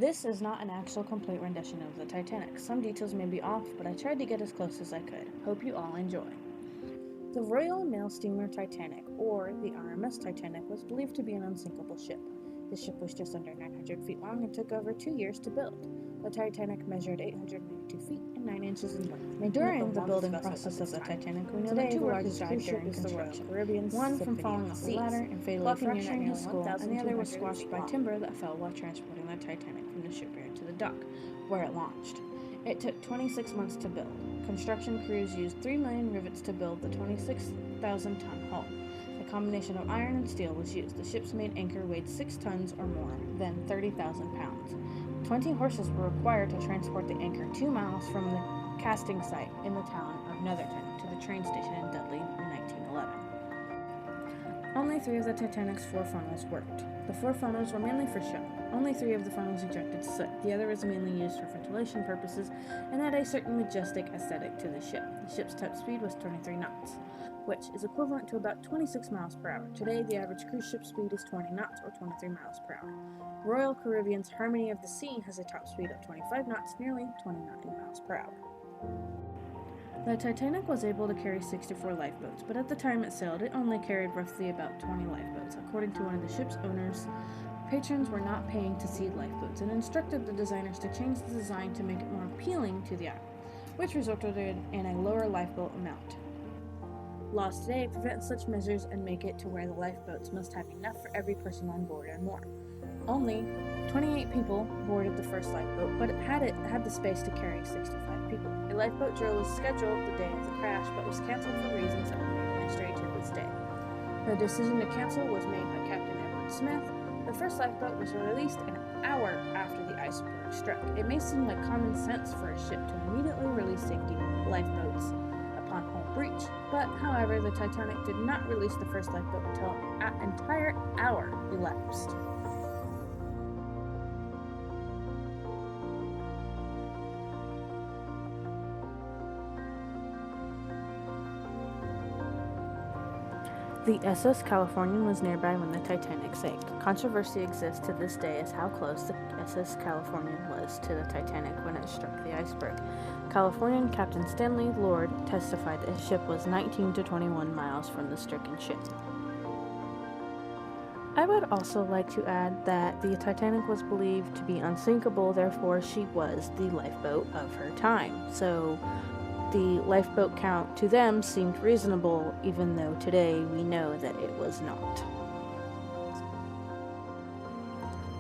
This is not an actual complete rendition of the Titanic. Some details may be off, but I tried to get as close as I could. Hope you all enjoy. The Royal Mail Steamer Titanic, or the RMS Titanic, was believed to be an unsinkable ship. The ship was just under 900 feet long and took over 2 years to build. The Titanic measured 892 feet and 9 inches in length. During the building process of the Titanic, we know that 2 workers died during construction. One from falling off a ladder and fatally fracturing his skull, and the other was squashed by timber that fell while transporting the Titanic from the shipyard to the dock, where it launched. It took 26 months to build. Construction crews used 3 million rivets to build the 26,000-ton hull. A combination of iron and steel was used. The ship's main anchor weighed 6 tons or more, then 30,000 pounds. 20 horses were required to transport the anchor 2 miles from the casting site in the town of Netherton to the train station in Dudley in 1911. Only 3 of the Titanic's 4 funnels worked. The 4 funnels were mainly for show. Only 3 of the funnels ejected soot. The other was mainly used for ventilation purposes and had a certain majestic aesthetic to the ship. The ship's top speed was 23 knots, which is equivalent to about 26 miles per hour. Today, the average cruise ship speed is 20 knots or 23 miles per hour. Royal Caribbean's Harmony of the Sea has a top speed of 25 knots, nearly 29 miles per hour. The Titanic was able to carry 64 lifeboats, but at the time it sailed, it only carried roughly about 20 lifeboats. According to one of the ship's owners, patrons were not paying to see lifeboats and instructed the designers to change the design to make it more appealing to the eye, which resulted in a lower lifeboat amount. Laws today prevent such measures and make it to where the lifeboats must have enough for every person on board and more. Only 28 people boarded the first lifeboat, but it had the space to carry 65 people. A lifeboat drill was scheduled the day of the crash, but was canceled for reasons that remain a mystery to this day. The decision to cancel was made by Captain Edward Smith. The first lifeboat was released an hour after the iceberg struck. It may seem like common sense for a ship to immediately release safety lifeboats upon hull breach, but however, the Titanic did not release the first lifeboat until an entire hour elapsed. The SS Californian was nearby when the Titanic sank. Controversy exists to this day as how close the SS Californian was to the Titanic when it struck the iceberg. Californian Captain Stanley Lord testified that his ship was 19 to 21 miles from the stricken ship. I would also like to add that the Titanic was believed to be unsinkable, therefore she was the lifeboat of her time. So the lifeboat count to them seemed reasonable, even though today we know that it was not.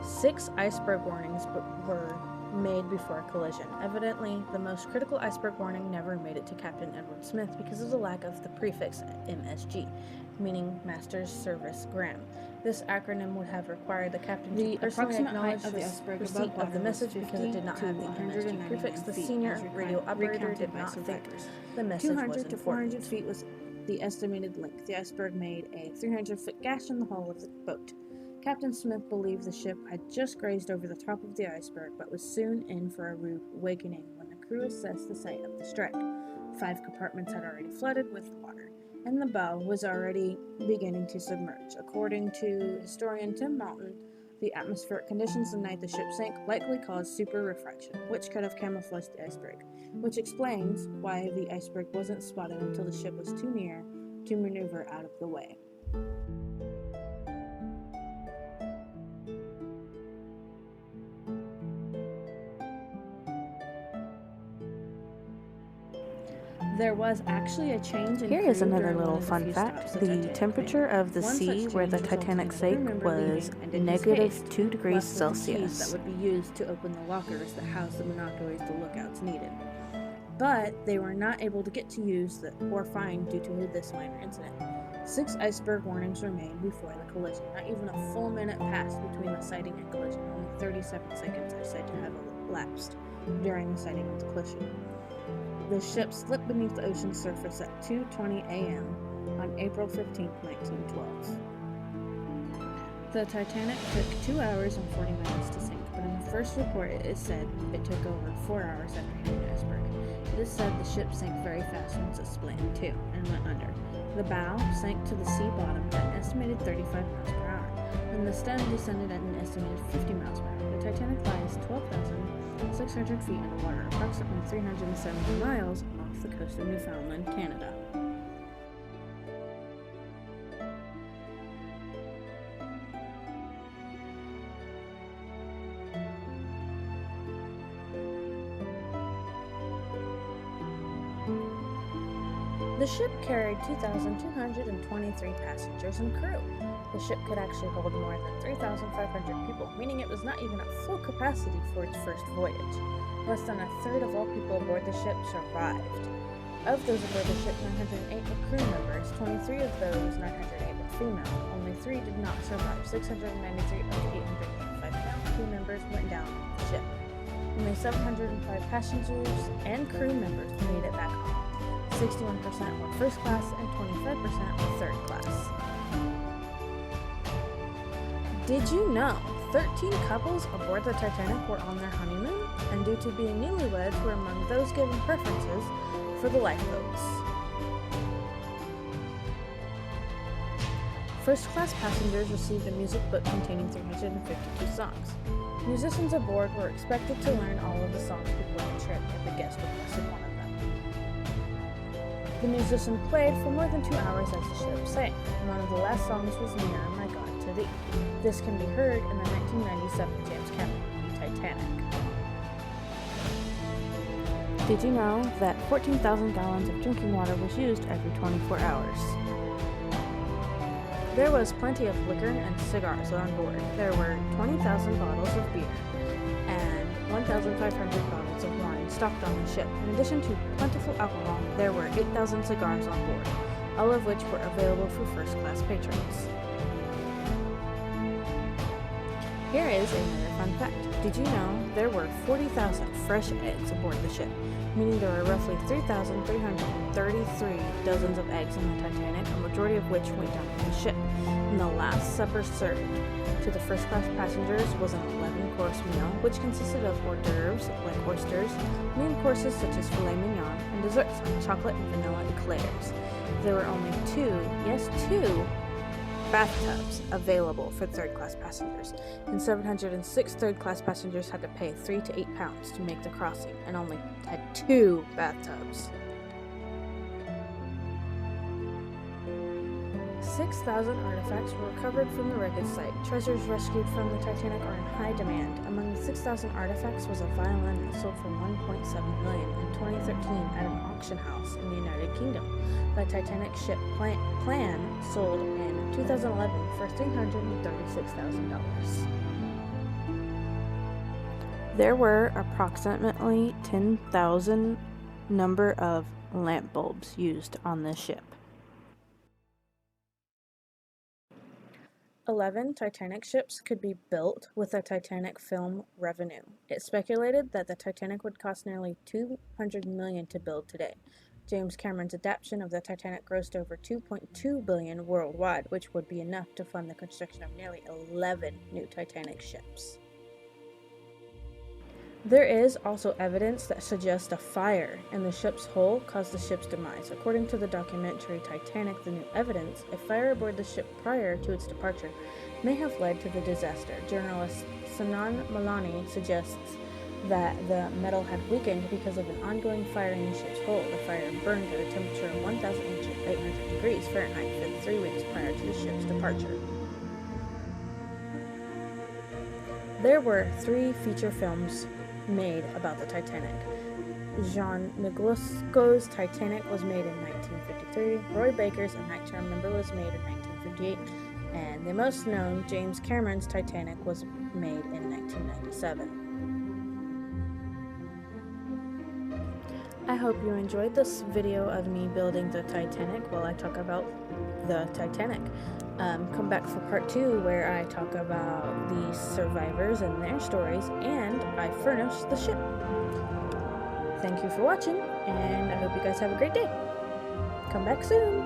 6 iceberg warnings were made before a collision. Evidently, the most critical iceberg warning never made it to Captain Edward Smith because of the lack of the prefix MSG, meaning Master's Service Graham. This acronym would have required the captain to personally acknowledge the receipt of the message because it did not have the MSG prefix. The senior radio operator did not think the message was important. 200 to 400 feet was the estimated length. The iceberg made a 300-foot gash in the hull of the boat. Captain Smith believed the ship had just grazed over the top of the iceberg, but was soon in for a rude awakening when the crew assessed the site of the strike. 5 compartments had already flooded with water, and the bow was already beginning to submerge. According to historian Tim Moulton, the atmospheric conditions the night the ship sank likely caused super refraction, which could have camouflaged the iceberg, which explains why the iceberg wasn't spotted until the ship was too near to maneuver out of the way. There was actually a change in. Here is another little fun fact. The temperature of the sea where the Titanic sank was -2 degrees Celsius. That would be used to open the lockers that housed the monopolies the lookouts needed. But they were not able to get to use or find due to this minor incident. 6 iceberg warnings were made before the collision. Not even a full minute passed between the sighting and collision. Only 37 seconds are said to have elapsed during the sighting of the collision. The ship slipped beneath the ocean surface at 2:20 a.m. on April 15, 1912. The Titanic took 2 hours and 40 minutes to sink, but in the first report it is said it took over 4 hours after hitting the iceberg. It is said the ship sank very fast once it split in 2 and went under. The bow sank to the sea bottom at an estimated 35 miles per hour. and the stem descended at an estimated 50 miles per hour. The Titanic lies 12,600 feet underwater, approximately 370 miles off the coast of Newfoundland, Canada. The ship carried 2,223 passengers and crew. The ship could actually hold more than 3,500 people, meaning it was not even at full capacity for its first voyage. Less than a third of all people aboard the ship survived. Of those aboard the ship, 908 were crew members. 23 of those 908 were female. Only 3 did not survive. 693 of the 885 male crew members went down on the ship. Only 705 passengers and crew members made it back home. 61% were first class and 25% were third class. Did you know 13 couples aboard the Titanic were on their honeymoon, and due to being newlyweds were among those given preferences for the lifeboats? First class passengers received a music book containing 352 songs. Musicians aboard were expected to learn all of the songs before the trip if the guest requested one of them. The musician played for more than 2 hours as the ship sank. One of the last songs was Nearer My God to Thee. This can be heard in the 1997 James Cameron movie Titanic. Did you know that 14,000 gallons of drinking water was used every 24 hours? There was plenty of liquor and cigars on board. There were 20,000 bottles of beer and 1,500 bottles of wine stocked on the ship. In addition to plentiful alcohol, there were 8,000 cigars on board, all of which were available for first-class patrons. Here is another fun fact. Did you know there were 40,000 fresh eggs aboard the ship, meaning there were roughly 3,333 dozens of eggs in the Titanic, a majority of which went down on the ship. And the last supper served to the first-class passengers was an 11-course meal, which consisted of hors d'oeuvres like oysters, main courses such as filet mignon, and desserts like chocolate and vanilla eclairs. There were only two bathtubs available for third-class passengers, and 706 third-class passengers had to pay 3 to 8 pounds to make the crossing, and only had 2 bathtubs. 6,000 artifacts were recovered from the wreckage site. Treasures rescued from the Titanic are in high demand. Among the 6,000 artifacts was a violin that sold for $1.7 million in 2013 at an auction house in the United Kingdom. The Titanic ship plan sold in 2011 for $336,000. There were approximately 10,000 number of lamp bulbs used on this ship. 11 Titanic ships could be built with the Titanic film revenue. It's speculated that the Titanic would cost nearly $200 million to build today. James Cameron's adaptation of the Titanic grossed over $2.2 billion worldwide, which would be enough to fund the construction of nearly 11 new Titanic ships. There is also evidence that suggests a fire in the ship's hull caused the ship's demise. According to the documentary Titanic: The New Evidence, a fire aboard the ship prior to its departure may have led to the disaster. Journalist Sanan Malani suggests that the metal had weakened because of an ongoing fire in the ship's hull. The fire burned at a temperature of 1,800 degrees Fahrenheit for 3 weeks prior to the ship's departure. There were 3 feature films made about the Titanic. Jean Negulesco's Titanic was made in 1953. Roy Baker's A Night to Remember was made in 1958. And the most known, James Cameron's Titanic, was made in 1997. I hope you enjoyed this video of me building the Titanic while I talk about the Titanic. Come back for part 2 where I talk about the survivors and their stories, and I furnish the ship. Thank you for watching, and I hope you guys have a great day. Come back soon!